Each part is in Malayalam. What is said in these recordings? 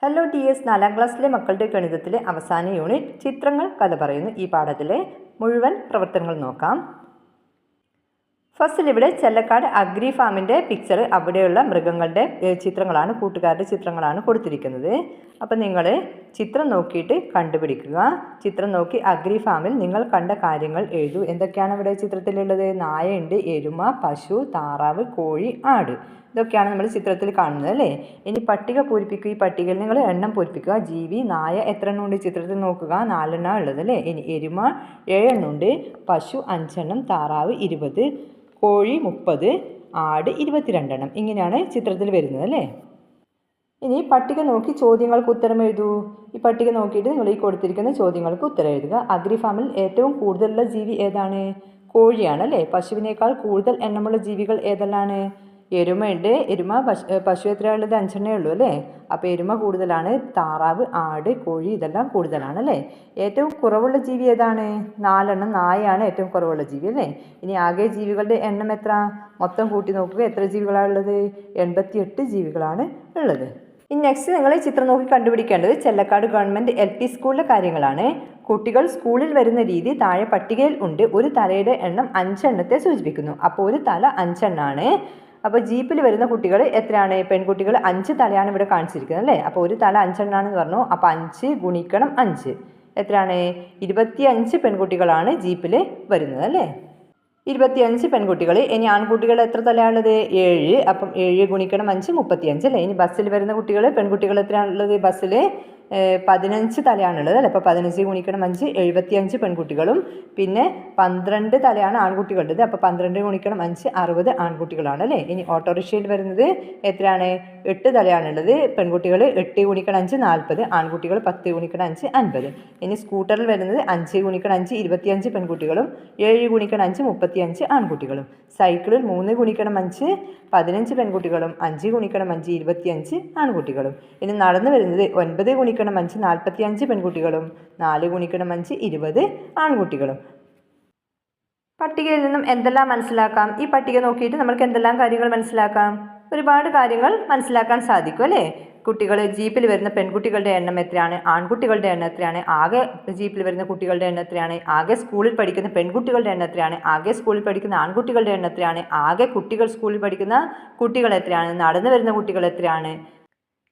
ഹലോ DS 4ാം ക്ലാസ്സിലെ മക്കളുടെ ഗണിതത്തിലെ അവസാന യൂണിറ്റ് ചിത്രങ്ങൾ കഥ പറയുന്നു. ഈ പാഠത്തിലെ മുഴുവൻ പ്രവർത്തനങ്ങൾ നോക്കാം. ഫസ്റ്റിൽ ഇവിടെ ചെല്ലക്കാട് അഗ്രി ഫാമിൻ്റെ പിക്ചർ, അവിടെയുള്ള മൃഗങ്ങളുടെ ചിത്രങ്ങളാണ്, കൂട്ടുകാരുടെ ചിത്രങ്ങളാണ് കൊടുത്തിരിക്കുന്നത്. അപ്പം നിങ്ങൾ ചിത്രം നോക്കിയിട്ട് കണ്ടുപിടിക്കുക. ചിത്രം നോക്കി അഗ്രി ഫാമിൽ നിങ്ങൾ കണ്ട കാര്യങ്ങൾ എഴുതൂ. എന്തൊക്കെയാണ് ഇവിടെ ചിത്രത്തിലുള്ളത്? നായയുണ്ട്, എരുമ, പശു, താറാവ്, കോഴി, ആട്. ഇതൊക്കെയാണ് നമ്മൾ ചിത്രത്തിൽ കാണുന്നത് അല്ലേ. ഇനി പട്ടിക പൂരിപ്പിക്കുക. ഈ പട്ടികയിൽ നിങ്ങൾ എണ്ണം പൂരിപ്പിക്കുക. ജീവി നായ എത്ര എണ്ണം ഉണ്ട് ചിത്രത്തിൽ നോക്കുക? 4 എണ്ണം ഉള്ളത് അല്ലേ. ഇനി എരുമ 7 എണ്ണം ഉണ്ട്, പശു 5 എണ്ണം, താറാവ് 20, കോഴി 30, ആട് 22 എണ്ണം. ഇങ്ങനെയാണ് ചിത്രത്തിൽ വരുന്നത് അല്ലേ. ഇനി പട്ടിക നോക്കി ചോദ്യങ്ങൾക്ക് ഉത്തരം എഴുതൂ. ഈ പട്ടിക നോക്കിയിട്ട് നിങ്ങൾ ഈ കൊടുത്തിരിക്കുന്ന ചോദ്യങ്ങൾക്ക് ഉത്തരം എഴുതുക. അഗ്രി ഫാമിൽ ഏറ്റവും കൂടുതലുള്ള ജീവി ഏതാണ്? കോഴിയാണ് അല്ലേ. പശുവിനേക്കാൾ കൂടുതൽ എണ്ണമുള്ള ജീവികൾ ഏതെല്ലാണ്? എരുമയുണ്ട്. പശു എത്രയുള്ളത്? 5 എണ്ണേ ഉള്ളൂ അല്ലേ. അപ്പോൾ എരുമ കൂടുതലാണ്, താറാവ്, ആട്, കോഴി ഇതെല്ലാം കൂടുതലാണ് അല്ലേ. ഏറ്റവും കുറവുള്ള ജീവി ഏതാണ്? 4 എണ്ണം, നായയാണ് ഏറ്റവും കുറവുള്ള ജീവി അല്ലേ. ഇനി ആകെ ജീവികളുടെ എണ്ണം എത്ര? മൊത്തം കൂട്ടി നോക്കുക. എത്ര ജീവികളാണ് ഉള്ളത്? 88 ജീവികളാണ് ഉള്ളത്. ഇനി നെക്സ്റ്റ് നിങ്ങൾ ചിത്രം നോക്കി കണ്ടുപിടിക്കേണ്ടത് ചെല്ലക്കാട് ഗവൺമെൻറ് LP സ്കൂളിലെ കാര്യങ്ങളാണ്. കുട്ടികൾ സ്കൂളിൽ വരുന്ന രീതി താഴെ പട്ടികയിൽ ഉണ്ട്. ഒരു തലയുടെ എണ്ണം 5 എണ്ണത്തെ സൂചിപ്പിക്കുന്നു. അപ്പോൾ ഒരു തല 5 എണ്ണമാണ്. അപ്പോൾ ജീപ്പിൽ വരുന്ന കുട്ടികൾ എത്രയാണ്? പെൺകുട്ടികൾ 5 തലയാണ് ഇവിടെ കാണിച്ചിരിക്കുന്നത് അല്ലേ. അപ്പോൾ ഒരു തല 5 എണ്ണാണെന്ന് പറഞ്ഞു. അപ്പോൾ 5 ഗുണിക്കണം 5 എത്രയാണ്? 25 പെൺകുട്ടികളാണ് ജീപ്പിൽ വരുന്നത് അല്ലേ. 25 പെൺകുട്ടികൾ. ഇനി ആൺകുട്ടികൾ എത്ര തലയാണുള്ളത്? 7. അപ്പം 7 ഗുണിക്കണം 5 35 അല്ലേ. ഇനി ബസ്സിൽ വരുന്ന കുട്ടികൾ പെൺകുട്ടികൾ എത്രയാണുള്ളത്? ബസ്സിൽ 15 തലയാണുള്ളത് അല്ലേ. അപ്പോൾ 15 ഗുണിക്കണം 5 75 പെൺകുട്ടികളും പിന്നെ 12 തലയാണ് ആൺകുട്ടികളുടേത്. അപ്പോൾ 12 ഗുണിക്കണം 5 60 ആൺകുട്ടികളാണ് അല്ലേ. ഇനി ഓട്ടോറിക്ഷയിൽ വരുന്നത് എത്രയാണ്? 8 തലയാണുള്ളത്. പെൺകുട്ടികൾ 8 ഗുണിക്കണം 5 40, ആൺകുട്ടികൾ 10 ഗുണിക്കണം 5 50. ഇനി സ്കൂട്ടറിൽ വരുന്നത് 5 ഗുണിക്കണം 5 25 പെൺകുട്ടികളും 7 ഗുണിക്കണം 5 35 ആൺകുട്ടികളും. സൈക്കിളിൽ 3 ഗുണിക്കണം 5 15 പെൺകുട്ടികളും 5 ഗുണിക്കണം 5 25 ആൺകുട്ടികളും. ഇനി നടന്നു വരുന്നത് 9 ഗുണിക്കണം 5 45 പെൺകുട്ടികളും 4 ഗുണിക്കണം 5 20 ആൺകുട്ടികളും. പട്ടികയിൽ നിന്നും എന്തെല്ലാം മനസ്സിലാക്കാം? ഈ പട്ടിക നോക്കിയിട്ട് നമുക്ക് എന്തെല്ലാം കാര്യങ്ങൾ മനസ്സിലാക്കാം? ഒരുപാട് കാര്യങ്ങൾ മനസ്സിലാക്കാൻ സാധിക്കും അല്ലേ. കുട്ടികൾ ജീപ്പിൽ വരുന്ന പെൺകുട്ടികളുടെ എണ്ണം എത്രയാണ്? ആൺകുട്ടികളുടെ എണ്ണം എത്രയാണ്? ആകെ ജീപ്പിൽ വരുന്ന കുട്ടികളുടെ എണ്ണം എത്രയാണ്? ആകെ സ്കൂളിൽ പഠിക്കുന്ന പെൺകുട്ടികളുടെ എണ്ണം എത്രയാണ്? ആകെ സ്കൂളിൽ പഠിക്കുന്ന ആൺകുട്ടികളുടെ എണ്ണം എത്രയാണ്? ആകെ കുട്ടികൾ സ്കൂളിൽ പഠിക്കുന്ന കുട്ടികൾ എത്രയാണ്? നടന്നു വരുന്ന കുട്ടികൾ എത്രയാണ്?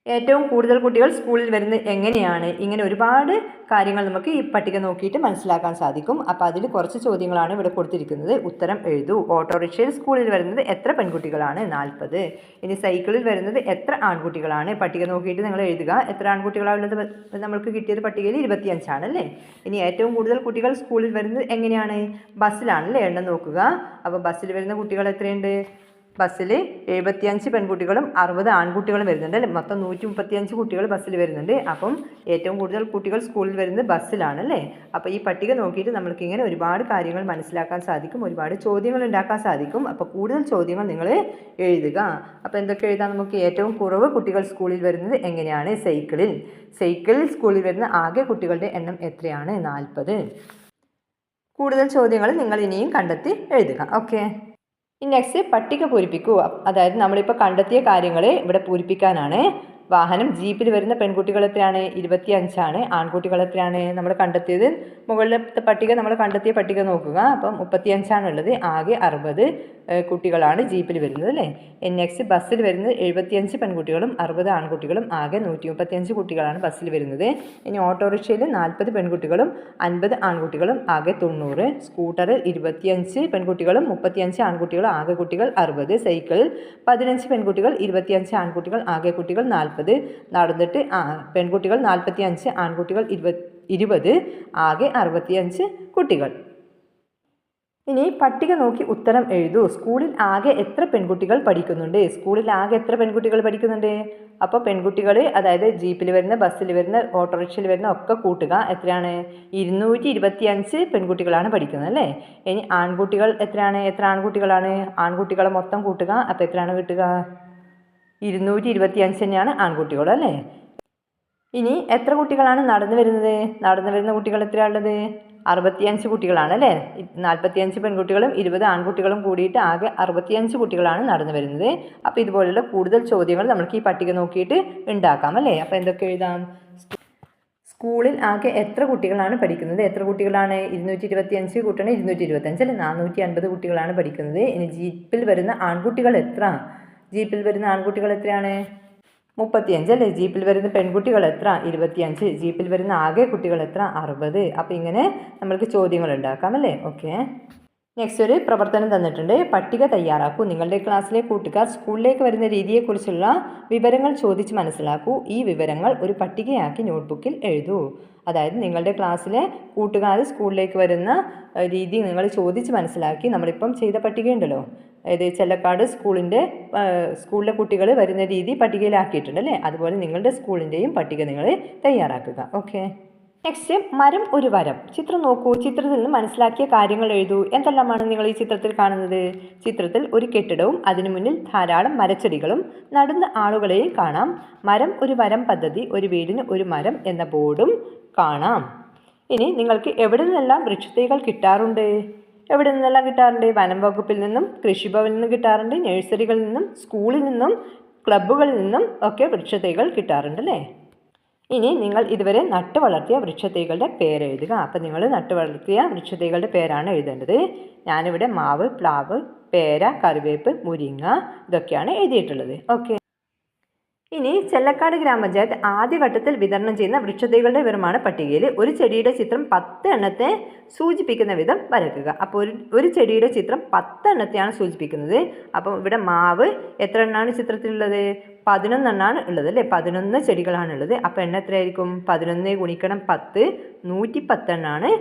ഏറ്റവും കൂടുതൽ കുട്ടികൾ സ്കൂളിൽ വരുന്നത് എങ്ങനെയാണ്? ഇങ്ങനെ ഒരുപാട് കാര്യങ്ങൾ നമുക്ക് ഈ പട്ടിക നോക്കിയിട്ട് മനസ്സിലാക്കാൻ സാധിക്കും. അപ്പോൾ അതിൽ കുറച്ച് ചോദ്യങ്ങളാണ് ഇവിടെ കൊടുത്തിരിക്കുന്നത്. ഉത്തരം എഴുതൂ. ഓട്ടോറിക്ഷയിൽ സ്കൂളിൽ വരുന്നത് എത്ര പെൺകുട്ടികളാണ്? 40. ഇനി സൈക്കിളിൽ വരുന്നത് എത്ര ആൺകുട്ടികളാണ്? പട്ടിക നോക്കിയിട്ട് നിങ്ങൾ എഴുതുക. എത്ര ആൺകുട്ടികളാണുള്ളത്? നമ്മൾക്ക് കിട്ടിയത് പട്ടികയിൽ 25 ആണല്ലേ. ഇനി ഏറ്റവും കൂടുതൽ കുട്ടികൾ സ്കൂളിൽ വരുന്നത് എങ്ങനെയാണ്? ബസ്സിലാണല്ലേ. എണ്ണം നോക്കുക. അപ്പോൾ ബസ്സിൽ വരുന്ന കുട്ടികൾ എത്രയുണ്ട്? ബസ്സിൽ 75 പെൺകുട്ടികളും 60 ആൺകുട്ടികളും വരുന്നുണ്ട് അല്ലേ. മൊത്തം 135 കുട്ടികൾ ബസ്സിൽ വരുന്നുണ്ട്. അപ്പം ഏറ്റവും കൂടുതൽ കുട്ടികൾ സ്കൂളിൽ വരുന്നത് ബസ്സിലാണ് അല്ലേ. അപ്പോൾ ഈ പട്ടിക നോക്കിയിട്ട് നമ്മൾക്ക് ഇങ്ങനെ ഒരുപാട് കാര്യങ്ങൾ മനസ്സിലാക്കാൻ സാധിക്കും, ഒരുപാട് ചോദ്യങ്ങൾ ഉണ്ടാക്കാൻ സാധിക്കും. അപ്പോൾ കൂടുതൽ ചോദ്യങ്ങൾ നിങ്ങൾ എഴുതുക. അപ്പോൾ എന്തൊക്കെ എഴുതാം നമുക്ക്? ഏറ്റവും കുറവ് കുട്ടികൾ സ്കൂളിൽ വരുന്നത് എങ്ങനെയാണ്? സൈക്കിളിൽ സ്കൂളിൽ വരുന്ന ആകെ കുട്ടികളുടെ എണ്ണം എത്രയാണ്? 40. കൂടുതൽ ചോദ്യങ്ങൾ നിങ്ങൾ ഇനിയും കണ്ടെത്തി എഴുതുക. ഓക്കെ. ഇനി നെക്സ്റ്റ് പട്ടിക പൂരിപ്പിക്കൂ. അതായത് നമ്മളിപ്പോൾ കണ്ടെത്തിയ കാര്യങ്ങൾ ഇവിടെ പൂരിപ്പിക്കാനാണ്. വാഹനം ജീപ്പിൽ വരുന്ന പെൺകുട്ടികൾ എത്രയാണ്? 25 ആണ്. ആൺകുട്ടികൾ എത്രയാണ് നമ്മൾ കണ്ടെത്തിയത്? മുകളിലത്തെ പട്ടിക നമ്മൾ കണ്ടെത്തിയ പട്ടിക നോക്കുക. അപ്പം 35 ആണുള്ളത്. ആകെ 60 കുട്ടികളാണ് ജീപ്പിൽ വരുന്നത് അല്ലേ. നെക്സ്റ്റ് ബസ്സിൽ വരുന്നത് 75 പെൺകുട്ടികളും 60 ആൺകുട്ടികളും ആകെ 135 കുട്ടികളാണ് ബസ്സിൽ വരുന്നത്. ഇനി ഓട്ടോറിക്ഷയിൽ 40 പെൺകുട്ടികളും 50 ആൺകുട്ടികളും ആകെ 90. സ്കൂട്ടറിൽ 25 പെൺകുട്ടികളും 35 ആൺകുട്ടികളും ആകെ കുട്ടികൾ 60. സൈക്കിളിൽ 15 പെൺകുട്ടികൾ 25 ആൺകുട്ടികൾ ആകെ കുട്ടികൾ 40. നടന്നിട്ട് പെൺകുട്ടികൾ 45 ആൺകുട്ടികൾ 20 ആകെ 65 കുട്ടികൾ. ഇനി പട്ടിക നോക്കി ഉത്തരം എഴുതൂ. സ്കൂളിൽ ആകെ എത്ര പെൺകുട്ടികൾ പഠിക്കുന്നുണ്ട്? സ്കൂളിൽ ആകെ എത്ര പെൺകുട്ടികൾ പഠിക്കുന്നുണ്ട്? അപ്പോൾ പെൺകുട്ടികൾ അതായത് ജീപ്പിൽ വരുന്ന, ബസ്സിൽ വരുന്ന, ഓട്ടോറിക്ഷയിൽ വരുന്ന ഒക്കെ കൂട്ടുക. എത്രയാണ്? 225 പെൺകുട്ടികളാണ് പഠിക്കുന്നത് അല്ലേ. ഇനി ആൺകുട്ടികൾ എത്രയാണ്? എത്ര ആൺകുട്ടികളാണ്? ആൺകുട്ടികളെ മൊത്തം കൂട്ടുക. അപ്പോൾ എത്രയാണ് കിട്ടുക? 225 തന്നെയാണ് ആൺകുട്ടികൾ അല്ലേ. ഇനി എത്ര കുട്ടികളാണ് നടന്നു വരുന്നത്? നടന്നു വരുന്ന കുട്ടികൾ എത്രയാണുള്ളത്? 65 കുട്ടികളാണ് അല്ലേ. 45 പെൺകുട്ടികളും 20 ആൺകുട്ടികളും കൂടിയിട്ട് ആകെ 65 കുട്ടികളാണ് നടന്നു വരുന്നത്. അപ്പോൾ ഇതുപോലുള്ള കൂടുതൽ ചോദ്യങ്ങൾ നമുക്ക് ഈ പട്ടിക നോക്കിയിട്ട് ഉണ്ടാക്കാം അല്ലേ. അപ്പോൾ എന്തൊക്കെ എഴുതാം? സ്കൂളിൽ ആകെ എത്ര കുട്ടികളാണ് പഠിക്കുന്നത്? എത്ര കുട്ടികളാണ്? 225 കൂട്ടണം 225 അല്ലേ, 450 കുട്ടികളാണ് പഠിക്കുന്നത്. ഇനി ജീപ്പിൽ വരുന്ന ആൺകുട്ടികൾ എത്ര? ജീപ്പിൽ വരുന്ന ആൺകുട്ടികൾ എത്രയാണ്? 35 അല്ലേ. ജീപ്പിൽ വരുന്ന പെൺകുട്ടികൾ എത്ര? 25. ജീപ്പിൽ വരുന്ന ആകെ കുട്ടികൾ എത്ര? 60. അപ്പോൾ ഇങ്ങനെ നമ്മൾക്ക് ചോദ്യങ്ങൾ ഉണ്ടാക്കാം അല്ലേ. ഓക്കെ. നെക്സ്റ്റ് ഒരു പ്രവർത്തനം തന്നിട്ടുണ്ട്. പട്ടിക തയ്യാറാക്കൂ. നിങ്ങളുടെ ക്ലാസ്സിലെ കൂട്ടുകാർ സ്കൂളിലേക്ക് വരുന്ന രീതിയെക്കുറിച്ചുള്ള വിവരങ്ങൾ ചോദിച്ച് മനസ്സിലാക്കൂ. ഈ വിവരങ്ങൾ ഒരു പട്ടികയാക്കി നോട്ട്ബുക്കിൽ എഴുതൂ. അതായത് നിങ്ങളുടെ ക്ലാസ്സിലെ കൂട്ടുകാർ സ്കൂളിലേക്ക് വരുന്ന രീതി നിങ്ങൾ ചോദിച്ച് മനസ്സിലാക്കി. നമ്മളിപ്പം ചെയ്ത പട്ടികയുണ്ടല്ലോ, അതായത് ചെല്ലക്കാട് സ്കൂളിലെ കുട്ടികൾ വരുന്ന രീതി പട്ടികയിലാക്കിയിട്ടുണ്ട് അല്ലേ. അതുപോലെ നിങ്ങളുടെ സ്കൂളിൻ്റെയും പട്ടിക നിങ്ങൾ തയ്യാറാക്കുക. ഓക്കെ. നെക്സ്റ്റ്, മരം ഒരു വരം. ചിത്രം നോക്കൂ. ചിത്രത്തിൽ നിന്ന് മനസ്സിലാക്കിയ കാര്യങ്ങൾ എഴുതൂ. എന്തെല്ലാമാണ് നിങ്ങൾ ഈ ചിത്രത്തിൽ കാണുന്നത്? ചിത്രത്തിൽ ഒരു കെട്ടിടവും അതിനു മുന്നിൽ ധാരാളം മരച്ചെടികളും നടുന്ന ആളുകളെയും കാണാം. മരം ഒരു വരം പദ്ധതി, ഒരു വീടിന് ഒരു മരം എന്ന ബോർഡും കാണാം. ഇനി നിങ്ങൾക്ക് എവിടെ നിന്നെല്ലാം വൃക്ഷത്തൈകൾ കിട്ടാറുണ്ട്? എവിടെ നിന്നെല്ലാം കിട്ടാറുണ്ട്? വനം വകുപ്പിൽ നിന്നും, കൃഷിഭവനിൽ നിന്നും കിട്ടാറുണ്ട്, നഴ്സറികളിൽ നിന്നും, സ്കൂളിൽ നിന്നും, ക്ലബ്ബുകളിൽ നിന്നും ഒക്കെ വൃക്ഷത്തൈകൾ കിട്ടാറുണ്ട് അല്ലേ. ഇനി നിങ്ങൾ ഇതുവരെ നട്ടു വളർത്തിയ വൃക്ഷത്തൈകളുടെ പേരെഴുതുക. അപ്പം നിങ്ങൾ നട്ടു വളർത്തിയ വൃക്ഷത്തൈകളുടെ പേരാണ് എഴുതേണ്ടത്. ഞാനിവിടെ മാവ്, പ്ലാവ്, പേര, കറിവേപ്പ്, മുരിങ്ങ ഇതൊക്കെയാണ് എഴുതിയിട്ടുള്ളത്. ഓക്കെ. ഇനി ചെല്ലക്കാട് ഗ്രാമപഞ്ചായത്ത് ആദ്യഘട്ടത്തിൽ വിതരണം ചെയ്യുന്ന വൃക്ഷത്തൈകളുടെ വിവരമാണ് പട്ടികയിൽ. ഒരു ചെടിയുടെ ചിത്രം 10 എണ്ണത്തെ സൂചിപ്പിക്കുന്ന വിധം വരയ്ക്കുക. അപ്പോൾ ഒരു ചെടിയുടെ ചിത്രം 10 എണ്ണത്തെയാണ് സൂചിപ്പിക്കുന്നത്. അപ്പോൾ ഇവിടെ മാവ് എത്ര എണ്ണമാണ് ചിത്രത്തിലുള്ളത്? 11 എണ്ണമാണ് ഉള്ളത് അല്ലേ. 11 ചെടികളാണുള്ളത്. അപ്പോൾ എണ്ണ എത്രയായിരിക്കും? 11 ഗുണിക്കണം 10, 110 എണ്ണമാണ്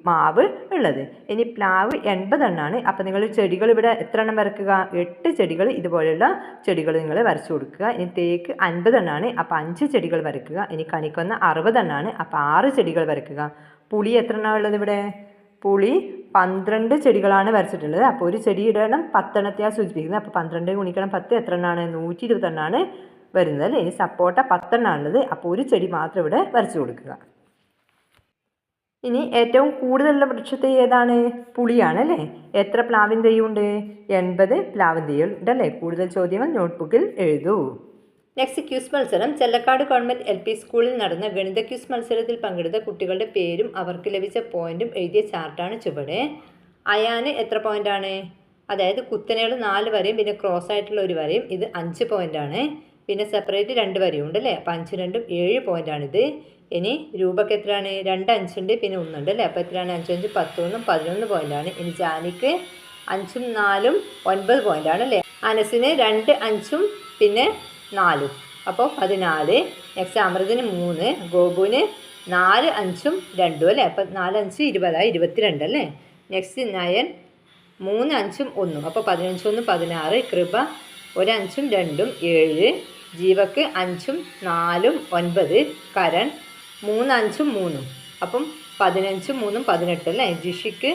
മാവ് ഉള്ളത്. ഇനി പ്ലാവ് 80 എണ്ണമാണ്. അപ്പോൾ നിങ്ങൾ ചെടികൾ ഇവിടെ എത്ര എണ്ണം വരയ്ക്കുക? 8 ചെടികൾ ഇതുപോലെയുള്ള ചെടികൾ നിങ്ങൾ വരച്ചു കൊടുക്കുക. ഇനി തേക്ക് 50 എണ്ണമാണ്. അപ്പോൾ 5 ചെടികൾ വരയ്ക്കുക. ഇനി കണിക്കൊന്ന 60 എണ്ണമാണ്. അപ്പോൾ 6 ചെടികൾ വരയ്ക്കുക. പുളി എത്ര എണ്ണമാണ് ഉള്ളത് ഇവിടെ? പുളി 12 ചെടികളാണ് വരച്ചിട്ടുള്ളത്. അപ്പോൾ ഒരു ചെടിയുടെ എണ്ണം 10 എണ്ണത്തെയാണ് സൂചിപ്പിക്കുന്നത്. അപ്പോൾ 12 ഗുണിക്കണം 10 എത്ര എണ്ണമാണ്? 120 എണ്ണമാണ് വരുന്നത് അല്ലേ. ഇനി സപ്പോട്ട 10 എണ്ണമാണുള്ളത്. അപ്പോൾ ഒരു ചെടി മാത്രം ഇവിടെ വരച്ചു കൊടുക്കുക. ഇനി ഏറ്റവും കൂടുതലുള്ള വൃക്ഷത്തൈ ഏതാണ്? പുളിയാണ് അല്ലേ. എത്ര പ്ലാവിൻ തൈയുണ്ട്? 80 പ്ലാവിൻ തൈയുണ്ട് അല്ലേ. കൂടുതൽ ചോദ്യങ്ങൾ നോട്ട്ബുക്കിൽ എഴുതൂ. നെക്സ്റ്റ്, ക്യൂസ് മത്സരം. ചെല്ലക്കാട് ഗവൺമെൻറ് LP സ്കൂളിൽ നടന്ന ഗണിത ക്യൂസ് മത്സരത്തിൽ പങ്കെടുത്ത കുട്ടികളുടെ പേരും അവർക്ക് ലഭിച്ച പോയിന്റും എഴുതിയ ചാർട്ടാണ് ചുവടെ. അയാന് എത്ര പോയിന്റാണ്? അതായത് കുത്തനെയുള്ള 4 വരെയും പിന്നെ ക്രോസ് ആയിട്ടുള്ള ഒരു വരെയും. ഇത് 5 പോയിന്റാണ്. പിന്നെ സെപ്പറേറ്റ് 2 വരെയും ഉണ്ട് അല്ലേ. അപ്പോൾ 5 2 7 പോയിന്റാണിത്. ഇനി രൂപക്ക് എത്രയാണ്? 2 5 ഉണ്ട് പിന്നെ 1 ഉണ്ട് അല്ലേ. അപ്പോൾ എത്രയാണ്? 5 5 10 11 പോയിന്റാണ്. ഇനി ജാനിക്ക് 5 4 9 പോയിന്റാണ് അല്ലേ. അനസിന് 2 5 പിന്നെ 4, അപ്പോൾ 14. നെക്സ്റ്റ് അമൃതിന് 3, ഗോപുവിന് 4 5 2 അല്ലേ. അപ്പോൾ 4 5 20 22 അല്ലേ. നെക്സ്റ്റ് നയൻ 3 5 1, അപ്പോൾ 15 1 16. കൃപ 1 5 2 7. ജീവക്ക് 5 4 9. കരൺ 3 5 3, അപ്പം 15 3 18 അല്ലേ. ജിഷിക്ക്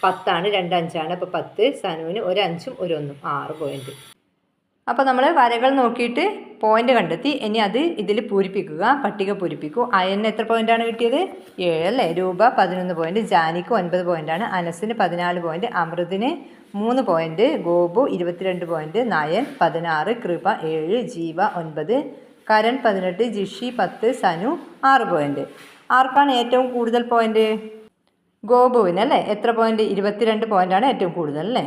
10 ആണ്, 2 5 ആണ്, അപ്പോൾ 10. സനുവിന് 1 5 1 1, 6 പോയിന്റ്. അപ്പോൾ നമ്മൾ വരകൾ നോക്കിയിട്ട് പോയിന്റ് കണ്ടെത്തി. ഇനി അത് ഇതിൽ പൂരിപ്പിക്കുക, പട്ടിക പൂരിപ്പിക്കൂ. അയന് എത്ര പോയിന്റാണ് കിട്ടിയത്? 7 അല്ലേ. രൂപ 11 പോയിന്റ്, ജാനിക്ക് 9 പോയിന്റാണ്, അനസിന് 14 പോയിന്റ്, അമൃതിന് 3 പോയിന്റ്, ഗോപു 22 പോയിന്റ്, നയൻ 16, കൃപ 7, ജീവ 9, കരൺ 18, ജിഷി 10, സനു 6 പോയിന്റ്. ആർക്കാണ് ഏറ്റവും കൂടുതൽ പോയിന്റ്? ഗോപുവിന് അല്ലേ. എത്ര പോയിന്റ്? 22 പോയിന്റാണ് ഏറ്റവും കൂടുതൽ അല്ലേ.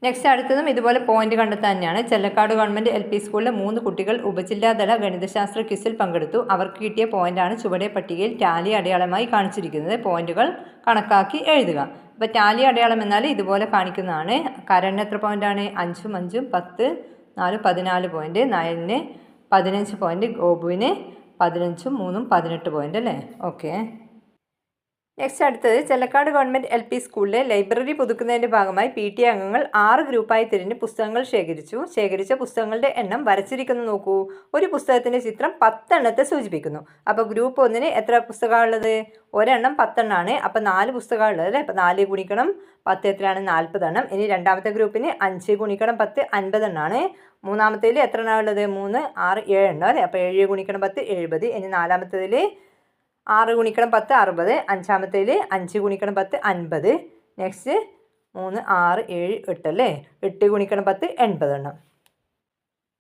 നെക്സ്റ്റ് അടുത്തതും ഇതുപോലെ പോയിന്റ് കണ്ടെത്താൻ തന്നെയാണ്. ചെല്ലക്കാട് ഗവൺമെൻറ് LP സ്കൂളിലെ 3 കുട്ടികൾ ഉപജില്ലാതല ഗണിതശാസ്ത്ര ക്വിസിൽ പങ്കെടുത്തു. അവർക്ക് കിട്ടിയ പോയിന്റാണ് ചുവടെ പട്ടികയിൽ ടാലി അടയാളമായി കാണിച്ചിരിക്കുന്നത്. പോയിന്റുകൾ കണക്കാക്കി എഴുതുക. അപ്പോൾ ടാലി അടയാളം എന്നാൽ ഇതുപോലെ കാണിക്കുന്നതാണ്. കരണിന് എത്ര പോയിന്റാണ്? 5 5 10 4 14 പോയിന്റ്, നയന് 15 പോയിന്റ്, ഗോപുവിന് 15 3 18 പോയിന്റ് അല്ലേ. ഓക്കെ. നെക്സ്റ്റ് അടുത്തത് ചെല്ലക്കാട് ഗവൺമെൻറ് LP സ്കൂളിലെ ലൈബ്രറി പുതുക്കുന്നതിൻ്റെ ഭാഗമായി PT അംഗങ്ങൾ 6 ഗ്രൂപ്പായി തിരിഞ്ഞ് പുസ്തകങ്ങൾ ശേഖരിച്ചു. ശേഖരിച്ച പുസ്തകങ്ങളുടെ എണ്ണം വരച്ചിരിക്കുന്നു നോക്കൂ. ഒരു പുസ്തകത്തിൻ്റെ ചിത്രം 10 എണ്ണത്തെ സൂചിപ്പിക്കുന്നു. അപ്പോൾ ഗ്രൂപ്പ് 1-ന് എത്ര പുസ്തകമുള്ളത്? ഒരെണ്ണം 10 എണ്ണമാണ്. അപ്പോൾ 4 പുസ്തകമുള്ളത് അല്ലേ. അപ്പോൾ 4 ഗുണിക്കണം 10 എത്രയാണ്? 40 എണ്ണം. ഇനി രണ്ടാമത്തെ ഗ്രൂപ്പിന് 5 ഗുണിക്കണം 10 50 എണ്ണമാണ്. മൂന്നാമത്തേതിൽ എത്ര എണ്ണമുള്ളത്? 3 6 7 എണ്ണം അല്ലേ. അപ്പോൾ 7 ഗുണിക്കണം 10 70. ഇനി നാലാമത്തേതിൽ 6 ഗുണിക്കണം 10 60. അഞ്ചാമത്തേൽ 5 ഗുണിക്കണം 10 50. നെക്സ്റ്റ് 3 6 7 8 അല്ലേ. 8 ഗുണിക്കണം 10 80 എണ്ണം.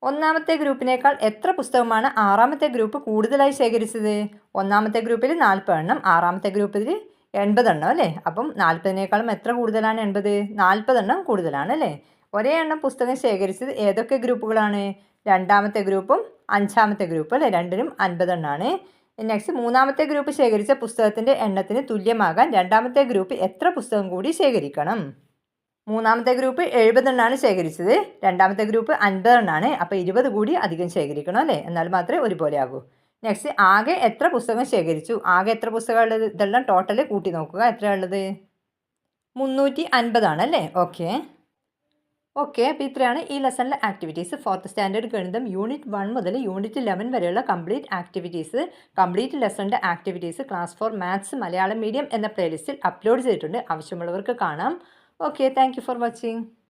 ഒന്നാമത്തെ ഗ്രൂപ്പിനേക്കാൾ എത്ര പുസ്തകമാണ് ആറാമത്തെ ഗ്രൂപ്പ് കൂടുതലായി ശേഖരിച്ചത്? ഒന്നാമത്തെ ഗ്രൂപ്പിൽ 40 എണ്ണം, ആറാമത്തെ ഗ്രൂപ്പിൽ 80 എണ്ണം അല്ലേ. അപ്പം 40നേക്കാളും എത്ര കൂടുതലാണ് 80? 40 എണ്ണം കൂടുതലാണ് അല്ലേ. ഒരേ എണ്ണം പുസ്തകം ശേഖരിച്ചത് ഏതൊക്കെ ഗ്രൂപ്പുകളാണ്? രണ്ടാമത്തെ ഗ്രൂപ്പും അഞ്ചാമത്തെ ഗ്രൂപ്പും അല്ലേ. രണ്ടിനും 50 എണ്ണമാണ്. നെക്സ്റ്റ് മൂന്നാമത്തെ ഗ്രൂപ്പ് ശേഖരിച്ച പുസ്തകത്തിൻ്റെ എണ്ണത്തിന് തുല്യമാകാൻ രണ്ടാമത്തെ ഗ്രൂപ്പ് എത്ര പുസ്തകം കൂടി ശേഖരിക്കണം? മൂന്നാമത്തെ ഗ്രൂപ്പ് 70 എണ്ണമാണ് ശേഖരിച്ചത്, രണ്ടാമത്തെ ഗ്രൂപ്പ് 50 എണ്ണമാണ്. അപ്പോൾ 20 കൂടി അധികം ശേഖരിക്കണം അല്ലേ, എന്നാൽ മാത്രമേ ഒരുപോലെ ആകൂ. നെക്സ്റ്റ് ആകെ എത്ര പുസ്തകം ശേഖരിച്ചു? ആകെ എത്ര പുസ്തകം ഉള്ളത്? ഇതെല്ലാം ടോട്ടൽ കൂട്ടി നോക്കുക. എത്രയാണ് ഉള്ളത്? 350 ആണല്ലേ. ഓക്കെ. അപ്പോൾ ഇത്രയാണ് ഈ ലെസണിലെ ആക്ടിവിറ്റീസ്. 4th സ്റ്റാൻഡേർഡ് ഗണിതം യൂണിറ്റ് 1 മുതൽ യൂണിറ്റ് 11 വരെയുള്ള കംപ്ലീറ്റ് ആക്ടിവിറ്റീസ്, കംപ്ലീറ്റ് ലെസണിൻ്റെ activities class 4 maths Malayalam medium എന്ന പ്ലേലിസ്റ്റിൽ അപ്ലോഡ് ചെയ്തിട്ടുണ്ട്. ആവശ്യമുള്ളവർക്ക് കാണാം. Okay, thank you for watching.